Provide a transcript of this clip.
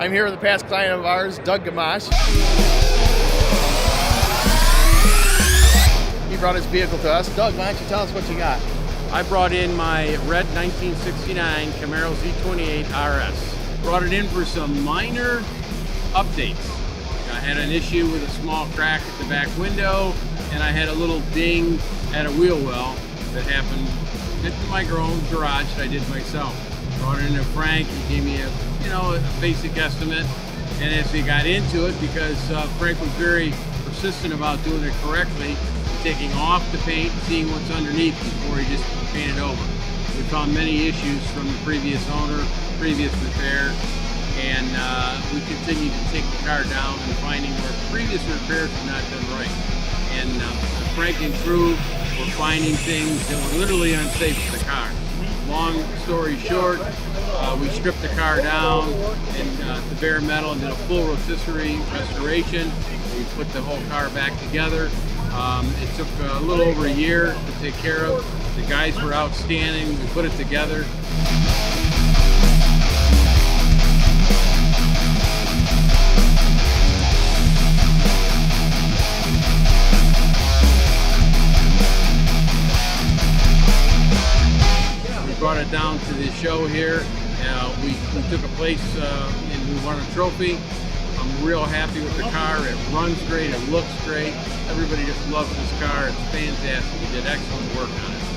I'm here with a past client of ours, Doug Gamache. He brought his vehicle to us. Doug, why don't you tell us what you got? I brought in my red 1969 Camaro Z28 RS. Brought it in for some minor updates. I had an issue with a small crack at the back window, and I had a little ding at a wheel well that happened in my own garage that I did myself. Brought it into Frank. He gave me a basic estimate, and as we got into it, because Frank was very persistent about doing it correctly, taking off the paint, seeing what's underneath before he just painted over. We found many issues from the previous owner, previous repair, and we continued to take the car down and finding where previous repairs were not done right. And Frank and crew were finding things that were literally unsafe for the car. Long story short, we stripped the car down and to bare metal and did a full rotisserie restoration. We put the whole car back together. It took a little over a year to take care of. The guys were outstanding. We put it together. We brought it down to the show here. We took a place and we won a trophy. I'm real happy with the car. It runs great, it looks great. Everybody just loves this car. It's fantastic. We did excellent work on it.